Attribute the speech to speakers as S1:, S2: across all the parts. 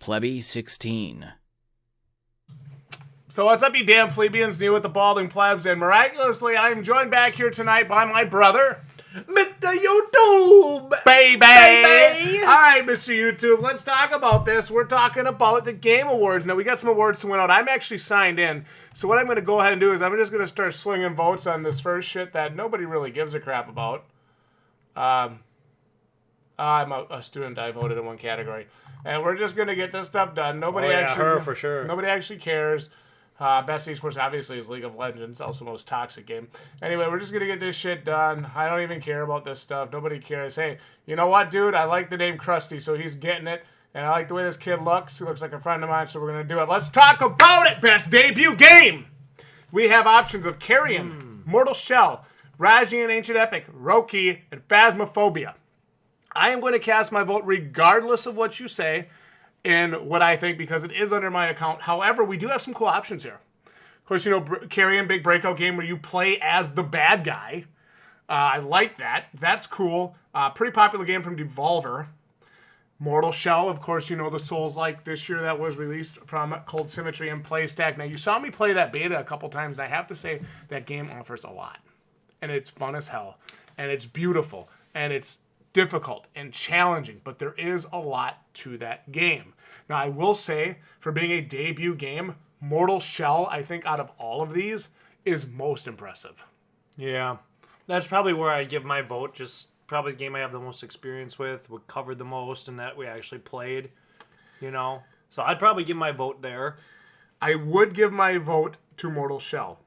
S1: Plebby16.
S2: So what's up, you damn plebeians, new with the balding plebs, and miraculously I am joined back here tonight by my brother,
S3: Mr. YouTube!
S2: Baby! Alright, Mr. YouTube, let's talk about this. We're talking about the Game Awards. Now, we got some awards to win out. I'm actually signed in, so what I'm going to go ahead and do is I'm just going to start slinging votes on this first shit that nobody really gives a crap about. I'm a student. I voted in one category. And we're just going to get this stuff done. Nobody
S3: her for sure.
S2: Nobody actually cares. Best esports obviously is League of Legends, also the most toxic game. Anyway, we're just going to get this shit done. I don't even care about this stuff. Nobody cares. Hey, you know what, dude? I like the name Krusty, so he's getting it. And I like the way this kid looks. He looks like a friend of mine, so we're going to do it. Let's talk about it! Best debut game! We have options of Carrion, Mortal Shell, Raji and Ancient Epic, Roki, and Phasmophobia. I am going to cast my vote regardless of what you say in what I think, because it is under my account. However, we do have some cool options here. Of course, you know, Carrion, big breakout game where you play as the bad guy. I like that. That's cool. Pretty popular game from Devolver. Mortal Shell, of course, you know, the Souls-like this year that was released from Cold Symmetry and PlayStack. Now, you saw me play that beta a couple times, and I have to say that game offers a lot. And it's fun as hell. And it's beautiful. And it's difficult and challenging, but there is a lot to that game. Now, I will say, for being a debut game, Mortal Shell, I think out of all of these, is most impressive.
S3: Yeah. That's probably where I'd give my vote. Just probably the game I have the most experience with, we covered the most, and that we actually played, you know. So I'd probably give my vote there.
S2: I would give my vote to Mortal Shell.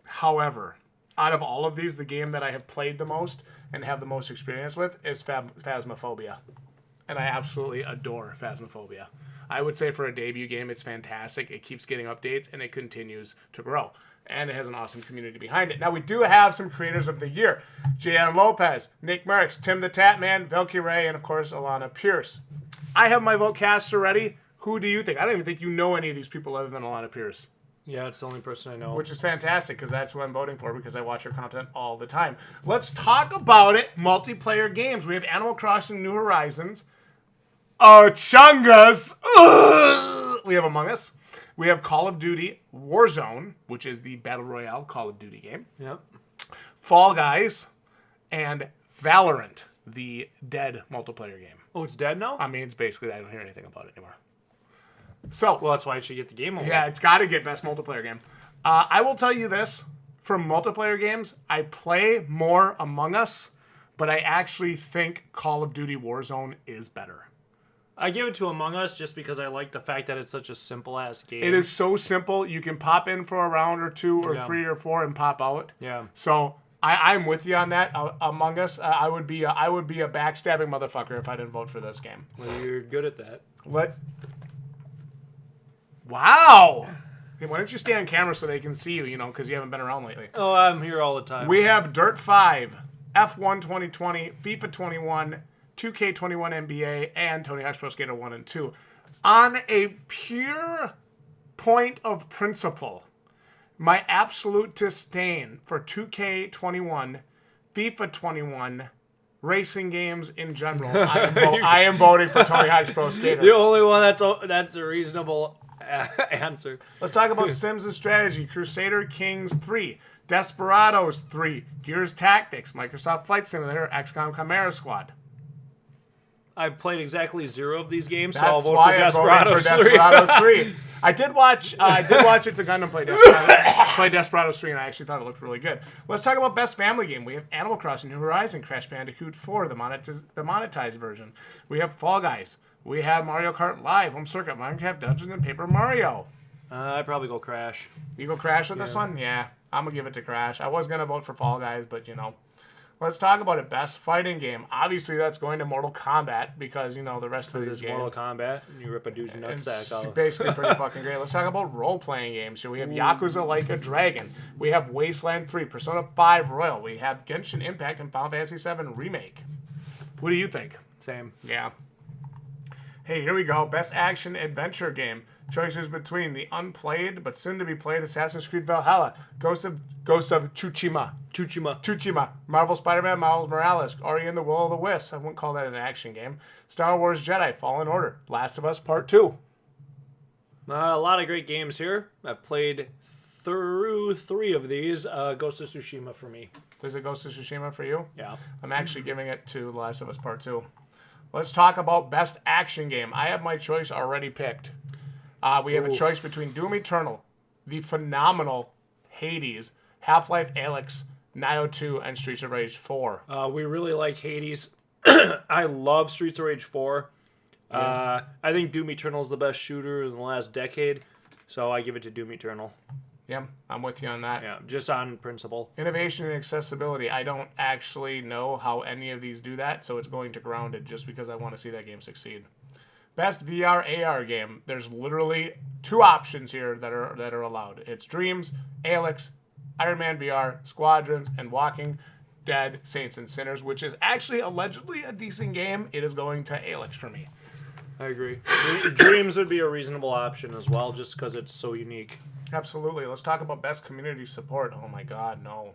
S2: However, out of all of these, the game that I have played the most and have the most experience with is Phasmophobia. And I absolutely adore Phasmophobia. I would say for a debut game, it's fantastic. It keeps getting updates, and it continues to grow. And it has an awesome community behind it. Now, we do have some creators of the year. J.M. Lopez, Nick Merrickx, Tim the Tatman, Valkyrie, and, of course, Alana Pierce. I have my vote cast already. Who do you think? I don't even think you know any of these people other than Alana Pierce.
S3: Yeah, it's the only person I know.
S2: Which is fantastic, because that's who I'm voting for, because I watch her content all the time. Let's talk about it. Multiplayer games. We have Animal Crossing New Horizons. Chungus. We have Among Us. We have Call of Duty Warzone, which is the Battle Royale Call of Duty game.
S3: Yep.
S2: Fall Guys. And Valorant, the dead multiplayer game.
S3: Oh, it's dead now?
S2: I mean, it's basically, I don't hear anything about it anymore. So,
S3: well, that's why it should get the game award.
S2: Yeah, it's got to get best multiplayer game. I will tell you this. For multiplayer games, I play more Among Us, but I actually think Call of Duty Warzone is better.
S3: I give it to Among Us just because I like the fact that it's such a simple-ass game.
S2: It is so simple. You can pop in for a round or two or three or four and pop out.
S3: Yeah.
S2: So I'm with you on that. Among Us, I would be a backstabbing motherfucker if I didn't vote for this game.
S3: Well, you're good at that.
S2: What? Wow. Hey, why don't you stay on camera so they can see you, you know, because you haven't been around lately.
S3: Oh, I'm here all the time.
S2: We have Dirt 5, F1 2020, FIFA 21, 2K21 NBA, and Tony Hawk's Pro Skater 1 and 2. On a pure point of principle, my absolute disdain for 2K21, FIFA 21, racing games in general, I am voting for Tony Hawk's Pro Skater.
S3: The only one that's a reasonable answer.
S2: Let's talk about Sims and Strategy. Crusader Kings 3, Desperados 3, Gears Tactics, Microsoft Flight Simulator, XCOM Chimera Squad.
S3: I've played exactly 0 of these games, so
S2: That's
S3: I'll vote
S2: why
S3: for
S2: I'm
S3: Desperados 3.
S2: voting for Desperados 3. I did watch It's a Gundam play Desperados 3, and I actually thought it looked really good. Let's talk about Best Family Game. We have Animal Crossing New Horizon, Crash Bandicoot 4, the monetized version. We have Fall Guys. We have Mario Kart Live, Home Circuit, Minecraft Dungeons, and Paper Mario.
S3: I'd probably go Crash.
S2: You go Crash with this one? Yeah, I'm going to give it to Crash. I was going to vote for Fall Guys, but, you know. Let's talk about it. Best fighting game. Obviously, that's going to Mortal Kombat because, you know, the rest of these games.
S3: Mortal Kombat, and you rip a dude's nutsack out.
S2: It's basically pretty fucking great. Let's talk about role-playing games. So we have Yakuza Like a Dragon. We have Wasteland 3, Persona 5 Royal. We have Genshin Impact and Final Fantasy 7 Remake. What do you think?
S3: Same.
S2: Yeah. Hey, here we go. Best action adventure game. Choices between the unplayed but soon-to-be-played Assassin's Creed Valhalla, Ghost of Tsushima, Marvel Spider-Man Miles Morales, Ori and the Will of the Wisps. I wouldn't call that an action game. Star Wars Jedi Fallen Order, Last of Us Part 2.
S3: A lot of great games here. I've played through 3 of these. Ghost of Tsushima for me.
S2: Is it Ghost of Tsushima for you?
S3: Yeah.
S2: I'm actually giving it to The Last of Us Part 2. Let's talk about best action game. I have my choice already picked. We have a choice between Doom Eternal, the phenomenal Hades, Half-Life Alyx, Nioh 2, and Streets of Rage 4.
S3: We really like Hades. I love Streets of Rage 4. I think Doom Eternal is the best shooter in the last decade, so I give it to Doom Eternal.
S2: Yeah, I'm with you on that.
S3: Yeah, just on principle.
S2: Innovation and accessibility. I don't actually know how any of these do that, so it's going to Grounded just because I want to see that game succeed. Best VR AR game. There's literally 2 options here that are allowed. It's Dreams, Alyx, Iron Man VR, Squadrons, and Walking Dead Saints and Sinners, which is actually allegedly a decent game. It is going to Alyx for me.
S3: I agree. Dreams would be a reasonable option as well, just because it's so unique.
S2: Absolutely. Let's talk about best community support. Oh my God, no.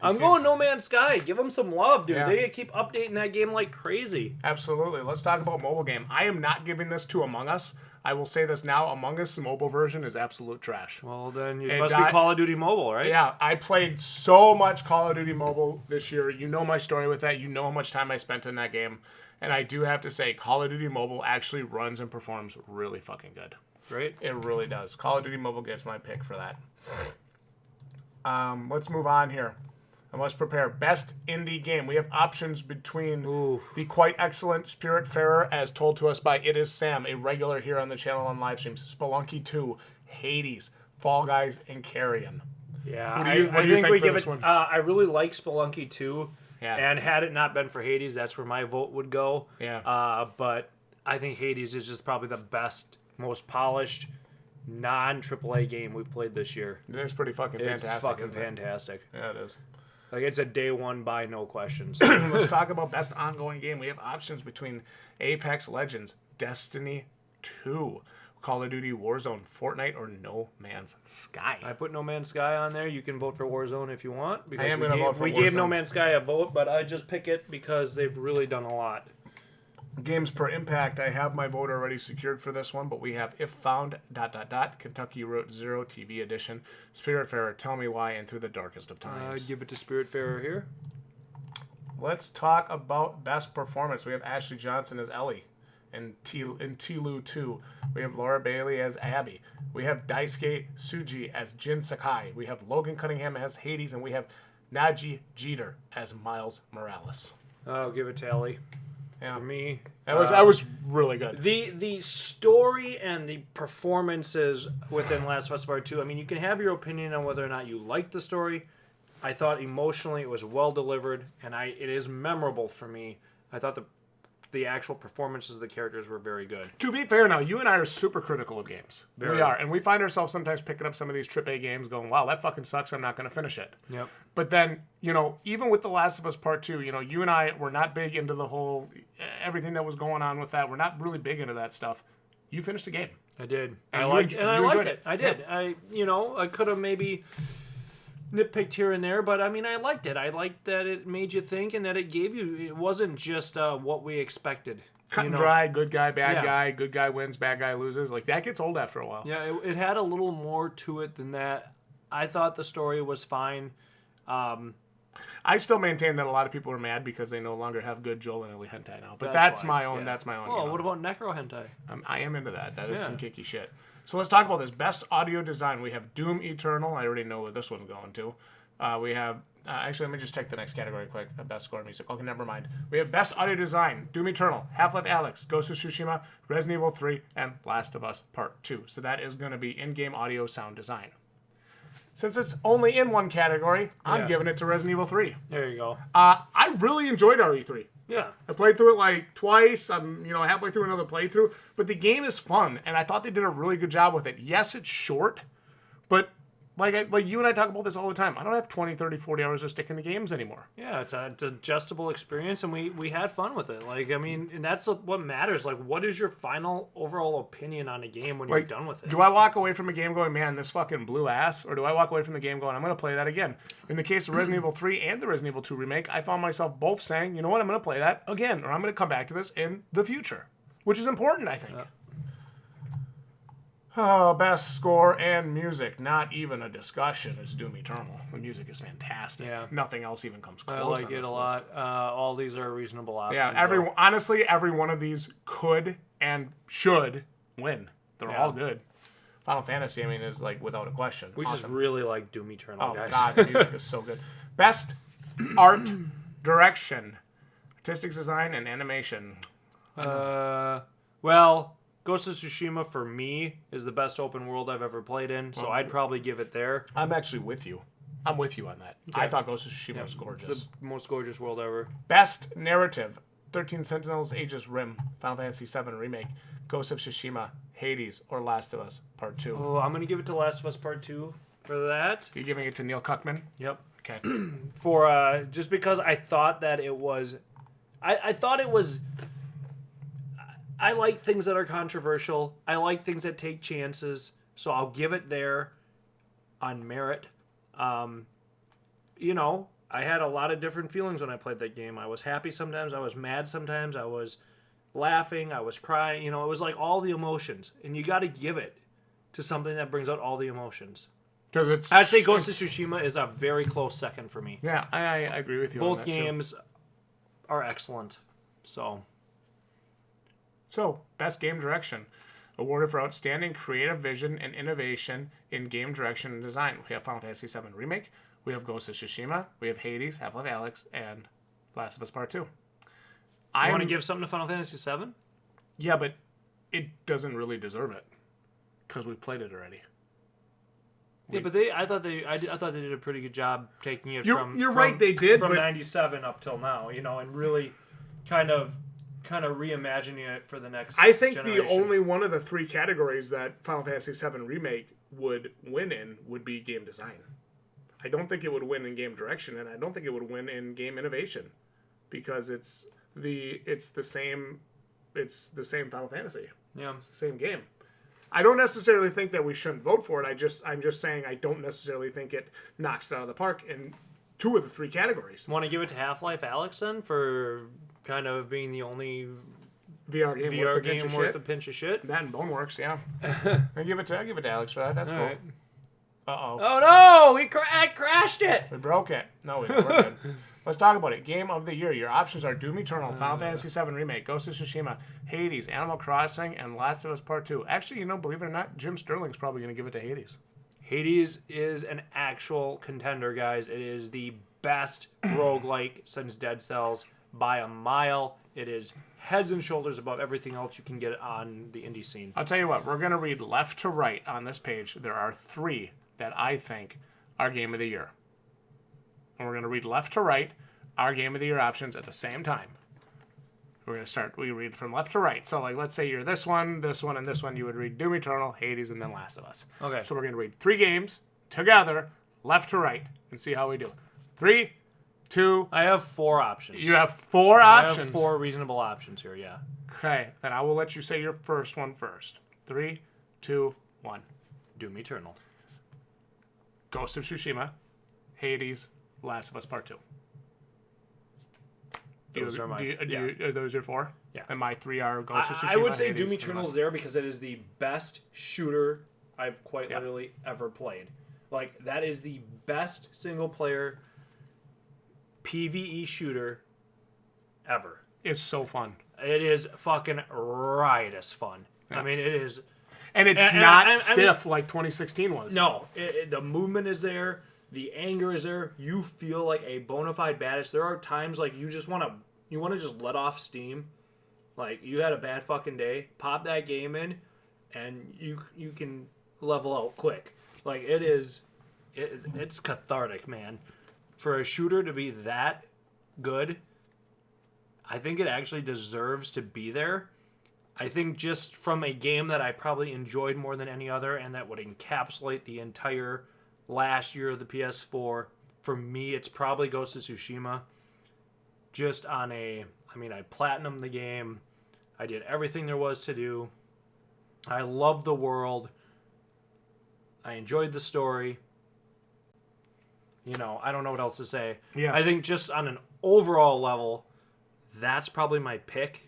S3: I'm going No Man's Sky. Give them some love, dude.
S2: Yeah.
S3: They keep updating that game like crazy.
S2: Absolutely. Let's talk about mobile game. I am not giving this to Among Us. I will say this now. Among Us, the mobile version, is absolute trash.
S3: Well, then it must be Call of Duty Mobile, right?
S2: Yeah, I played so much Call of Duty Mobile this year. You know my story with that. You know how much time I spent in that game. And I do have to say, Call of Duty Mobile actually runs and performs really fucking good.
S3: Right?
S2: It really does. Call of Duty Mobile gets my pick for that. Let's move on here. And let's prepare best indie game. We have options between the quite excellent Spiritfarer, as told to us by It Is Sam, a regular here on the channel on live streams, Spelunky 2, Hades, Fall Guys, and Carrion.
S3: Yeah,
S2: What do you think
S3: we
S2: for
S3: give
S2: this
S3: it.
S2: one?
S3: I really like Spelunky 2.
S2: Yeah.
S3: And had it not been for Hades, that's where my vote would go.
S2: Yeah.
S3: But I think Hades is just probably the best, most polished, non-AAA game we've played this year.
S2: It is pretty fucking fantastic.
S3: It's fucking fantastic.
S2: Yeah, it is.
S3: Like, it's a day one buy, no questions.
S2: Let's talk about best ongoing game. We have options between Apex Legends, Destiny 2, Call of Duty Warzone, Fortnite, or No Man's Sky.
S3: I put No Man's Sky on there. You can vote for Warzone if you want. Because
S2: I am going to vote for Warzone.
S3: We gave No Man's Sky a vote, but I just pick it because they've really done a lot.
S2: Games per impact, I have my vote already secured for this one, but we have If Found, ... Kentucky Route Zero TV Edition, Spiritfarer, Tell Me Why, and Through the Darkest of Times.
S3: I'd give it to Spiritfarer here.
S2: Let's talk about best performance. We have Ashley Johnson as Ellie in Tilu 2. We have Laura Bailey as Abby. We have Daisuke Tsuji as Jin Sakai. We have Logan Cunningham as Hades, and we have Naji Jeter as Miles Morales.
S3: I'll give it to Ellie.
S2: Yeah.
S3: For me,
S2: that was really good.
S3: The story and the performances within Last of Us Part 2, I mean, you can have your opinion on whether or not you like the story. I thought emotionally it was well delivered, and it is memorable for me. I thought the actual performances of the characters were very good.
S2: To be fair now, you and I are super critical of games.
S3: Very.
S2: We are. And we find ourselves sometimes picking up some of these AAA games going, wow, that fucking sucks. I'm not going to finish it.
S3: Yep.
S2: But then, even with The Last of Us Part 2, you and I were not big into the whole, everything that was going on with that. We're not really big into that stuff. You finished the game.
S3: I did.
S2: And
S3: I liked it. I did. Yeah. I could have maybe nitpicked here and there, but I mean, I liked it. I liked that it made you think and that it gave you, it wasn't just what we expected.
S2: Cut and dry, good guy, bad guy, good guy wins, bad guy loses. Like, that gets old after a while.
S3: Yeah, it had a little more to it than that. I thought the story was fine.
S2: I still maintain that a lot of people are mad because they no longer have good Joel and Ellie hentai now. But that's my own.
S3: Oh, what about necro hentai?
S2: I am into that. That is some kinky shit. So let's talk about this. Best audio design. We have Doom Eternal. I already know where this one's going to. We have... actually, let me just check the next category quick. Best score music. Okay, never mind. We have Best Audio Design. Doom Eternal, Half-Life Alyx, Ghost of Tsushima, Resident Evil 3, and Last of Us Part 2. So that is going to be in-game audio sound design. Since it's only in one category, I'm giving it to Resident Evil 3.
S3: There you go.
S2: I really enjoyed RE3.
S3: Yeah.
S2: I played through it like twice. I'm, halfway through another playthrough. But the game is fun, and I thought they did a really good job with it. Yes, it's short, but like you and I talk about this all the time. I don't have 20, 30, 40 hours to stick into games anymore.
S3: Yeah, it's an adjustable experience, and we had fun with it. Like, I mean, and that's what matters. Like, what is your final overall opinion on a game when you're done with it?
S2: Do I walk away from a game going, man, this fucking blew ass? Or do I walk away from the game going, I'm going to play that again? In the case of Resident Evil 3 and the Resident Evil 2 remake, I found myself both saying, you know what, I'm going to play that again, or I'm going to come back to this in the future, which is important, I think. Oh, best score and music. Not even a discussion. It's Doom Eternal. The music is fantastic.
S3: Yeah.
S2: Nothing else even comes close.
S3: I like
S2: on
S3: it
S2: this
S3: a
S2: list.
S3: lot. All these are reasonable options.
S2: Yeah, honestly, every one of these could and should win. They're all good. Final Fantasy, I mean, is like without a question.
S3: We
S2: awesome.
S3: just really like Doom Eternal,
S2: Oh
S3: guys.
S2: God, the music is so good. Best art direction, artistic design, and animation.
S3: Well, Ghost of Tsushima for me is the best open world I've ever played in, so I'd probably give it there.
S2: I'm actually with you. I'm with you on that. Okay. I thought Ghost of Tsushima was gorgeous.
S3: It's the most gorgeous world ever.
S2: Best narrative, 13 Sentinels, Aegis Rim, Final Fantasy VII Remake, Ghost of Tsushima, Hades, or Last of Us Part 2.
S3: Oh, I'm going to give it to Last of Us Part 2 for that.
S2: You're giving it to Neil Cuckman?
S3: Yep.
S2: Okay.
S3: For, just because I thought that it was... I thought it was... I like things that are controversial. I like things that take chances. So I'll give it there on merit. You know, I had a lot of different feelings when I played that game. I was happy sometimes. I was mad sometimes. I was laughing. I was crying. You know, it was like all the emotions. And you got to give it to something that brings out all the emotions.
S2: Because it's...
S3: I'd say Ghost of Tsushima is a very close second for me.
S2: Yeah, I agree with you
S3: Both
S2: on that
S3: games are excellent.
S2: So, best game direction. Awarded for outstanding creative vision and innovation in game direction and design. We have Final Fantasy VII Remake. We have Ghost of Tsushima. We have Hades, Half-Life Alyx, and Last of Us Part 2.
S3: You want to give something to Final Fantasy VII?
S2: Yeah, but it doesn't really deserve it. Because we played it already.
S3: Yeah, but I thought they did a pretty good job taking it
S2: You're right, they did,
S3: from
S2: but
S3: 97 up till now, you know, and really kind of reimagining it for the next
S2: I think
S3: generation.
S2: the only one of the three categories that Final Fantasy VII Remake would win in would be game design. I don't think it would win in game direction, and I don't think it would win in game innovation, because it's the same Final Fantasy.
S3: Yeah.
S2: It's the same game. I don't necessarily think that we shouldn't vote for it. I'm just saying I don't necessarily think it knocks it out of the park in two of the three categories.
S3: Want to give it to Half-Life Alyx then for kind of being the only
S2: VR game worth
S3: a pinch of shit?
S2: That and Boneworks, yeah. I'll give it to Alex for that. That's cool.
S3: Right.
S2: Uh-oh.
S3: Oh no! I crashed it!
S2: We broke it. No, we're good. Let's talk about it. Game of the year. Your options are Doom Eternal, Final Fantasy VII Remake, Ghost of Tsushima, Hades, Animal Crossing, and Last of Us Part 2. Actually, you know, believe it or not, Jim Sterling's probably going to give it to Hades.
S3: Hades is an actual contender, guys. It is the best roguelike since Dead Cells by a mile. It is heads and shoulders above everything else you can get on the indie scene.
S2: I'll tell you what, we're going to read left to right on this page. There are three that I think are Game of the Year. And we're going to read left to right our Game of the Year options at the same time. We're going to start, we read from left to right. So, like, let's say you're this one, and this one. You would read Doom Eternal, Hades, and then Last of Us.
S3: Okay.
S2: So we're going to read three games together, left to right, and see how we do. 3, 2...
S3: I have 4 options.
S2: You have 4 options?
S3: I have 4 reasonable options here, yeah.
S2: Okay, then I will let you say your first one first. 3, 2, 1.
S3: Doom Eternal.
S2: Ghost of Tsushima, Hades, Last of Us Part 2. Are those your 4?
S3: Yeah.
S2: And my 3 are Ghost of Tsushima,
S3: I would say
S2: Hades,
S3: Doom Eternal is there because it is the best shooter I've quite literally ever played. Like, that is the best single-player PvE shooter ever.
S2: It's so fun.
S3: It is fucking riotous fun. Yeah. I mean, it is...
S2: And it's not stiff like 2016 was.
S3: No. The movement is there. The anger is there. You feel like a bona fide badass. There are times like you just want to just let off steam. Like you had a bad fucking day. Pop that game in, and you can level out quick. Like it's cathartic, man. For a shooter to be that good, I think it actually deserves to be there. I think just from a game that I probably enjoyed more than any other and that would encapsulate the entire last year of the PS4, for me, it's probably Ghost of Tsushima. Just on I platinumed the game. I did everything there was to do. I loved the world. I enjoyed the story. You know, I don't know what else to say.
S2: Yeah.
S3: I think just on an overall level, that's probably my pick.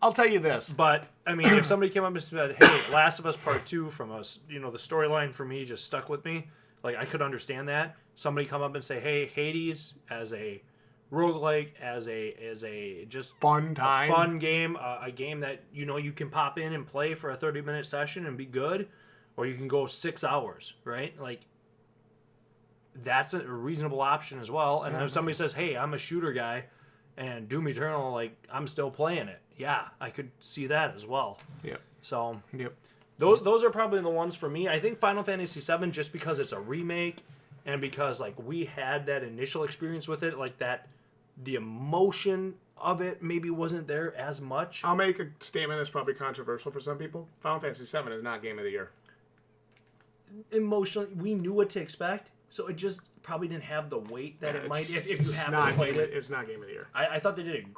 S2: I'll tell you this.
S3: But I mean, if somebody came up and said, "Hey, Last of Us Part 2 from us," the storyline for me just stuck with me. Like, I could understand that. Somebody come up and say, "Hey, Hades as a roguelike, as a just
S2: Fun time.
S3: a fun game, a game that you can pop in and play for a 30-minute session and be good, or you can go 6 hours, right? Like, that's a reasonable option as well. And if somebody says, "Hey, I'm a shooter guy, and Doom Eternal, like, I'm still playing it," yeah, I could see that as well.
S2: Yep.
S3: So,
S2: Yep.
S3: those are probably the ones for me. I think Final Fantasy VII, just because it's a remake, and because like we had that initial experience with it, like that, the emotion of it maybe wasn't there as much.
S2: I'll make a statement that's probably controversial for some people. Final Fantasy VII is not Game of the Year.
S3: Emotionally, we knew what to expect, so it just probably didn't have the weight that it might if you haven't played it.
S2: It's not Game of the Year.
S3: I thought they did a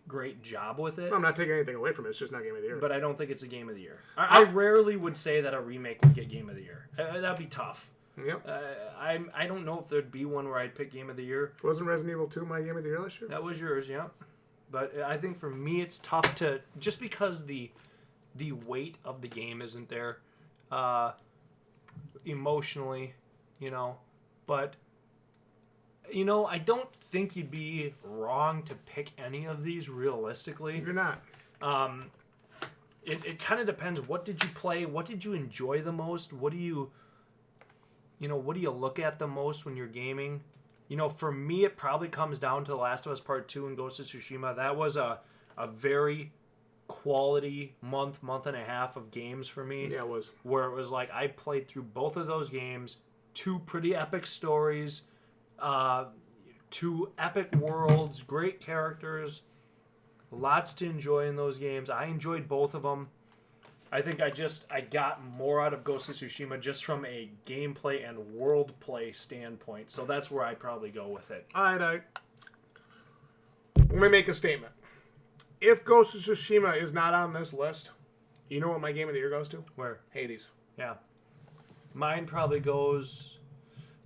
S3: great job with it.
S2: I'm not taking anything away from it. It's just not Game of the Year.
S3: But I don't think it's a Game of the Year. I rarely would say that a remake would get Game of the Year. That'd be tough.
S2: Yep.
S3: I don't know if there'd be one where I'd pick Game of the Year.
S2: Wasn't Resident Evil 2 my Game of the Year last year?
S3: That was yours, yeah. But I think for me it's tough to, just because the weight of the game isn't there emotionally, But I don't think you'd be wrong to pick any of these realistically.
S2: You're not.
S3: It kind of depends. What did you play? What did you enjoy the most? What do you look at the most when you're gaming? For me, it probably comes down to The Last of Us Part 2 and Ghost of Tsushima. That was a very quality month and a half of games for me.
S2: Yeah, it was.
S3: Where it was like I played through both of those games, 2 pretty epic stories, 2 epic worlds, great characters, lots to enjoy in those games. I enjoyed both of them. I think I got more out of Ghost of Tsushima just from a gameplay and world play standpoint. So that's where I'd probably go with it.
S2: All right. Let me make a statement. If Ghost of Tsushima is not on this list, you know what my Game of the Year goes to?
S3: Where?
S2: Hades.
S3: Yeah. Mine probably goes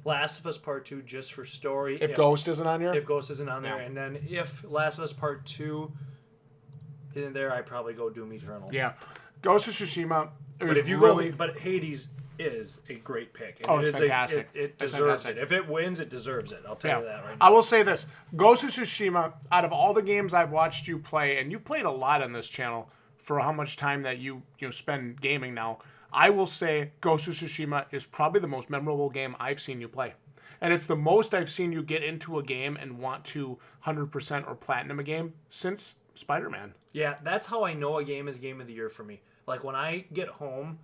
S3: Last of Us Part 2 just for story.
S2: If Ghost isn't on here?
S3: If Ghost isn't on there.
S2: Yeah.
S3: And then if Last of Us Part 2 isn't there, I'd probably go Doom Eternal.
S2: Yeah. Ghost of Tsushima
S3: But if you really, but Hades is a great pick. And
S2: it's fantastic.
S3: It deserves it. If it wins, it deserves it. I'll tell you that right now.
S2: I will say this. Ghost of Tsushima, out of all the games I've watched you play, and you played a lot on this channel for how much time that you spend gaming now, I will say Ghost of Tsushima is probably the most memorable game I've seen you play. And it's the most I've seen you get into a game and want to 100% or platinum a game since Spider-Man.
S3: Yeah, that's how I know a game is Game of the Year for me. Like, when I get home...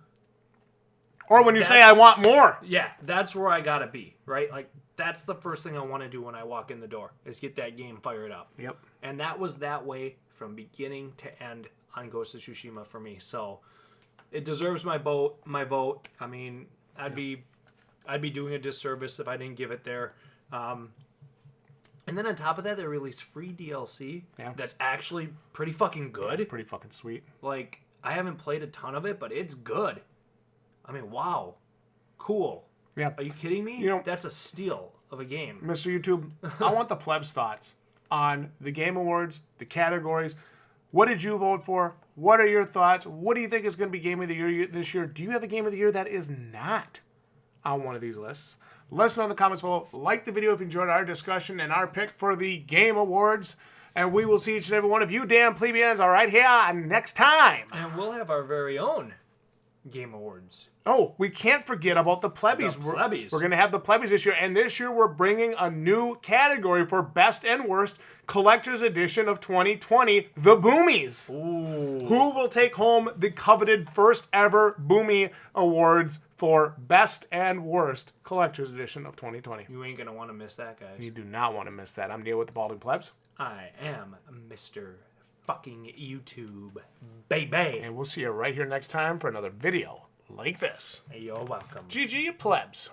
S2: Or when you say, I want more.
S3: Yeah, that's where I gotta be, right? Like, that's the first thing I want to do when I walk in the door, is get that game fired up.
S2: Yep.
S3: And that was that way from beginning to end on Ghost of Tsushima for me. So, it deserves my vote. I mean, I'd be doing a disservice if I didn't give it there. And then on top of that, they released free DLC that's actually pretty fucking good.
S2: Pretty fucking sweet.
S3: Like, I haven't played a ton of it, but it's good. I mean, wow. Cool.
S2: Yeah.
S3: Are you kidding me? That's a steal of a game.
S2: Mr. YouTube, I want the plebs' thoughts on the Game Awards, the categories. What did you vote for? What are your thoughts? What do you think is going to be Game of the Year this year? Do you have a Game of the Year that is not on one of these lists? Let us know in the comments below. Like the video if you enjoyed our discussion and our pick for the Game Awards. And we will see each and every one of you damn plebeians all right here next time.
S3: And we'll have our very own Game Awards.
S2: Oh, we can't forget about the Plebbies.
S3: The Plebbies.
S2: We're going to have the Plebbies this year. And this year we're bringing a new category for Best and Worst Collector's Edition of 2020, the Boomies.
S3: Ooh.
S2: Who will take home the coveted first ever Boomie Awards for Best and Worst Collector's Edition of 2020.
S3: You ain't going to want to miss that, guys.
S2: You do not want to miss that. I'm Neil with the Balding Plebs.
S3: I am Mr. fucking YouTube, baby.
S2: And we'll see you right here next time for another video like this.
S3: You're welcome.
S2: GG, you plebs.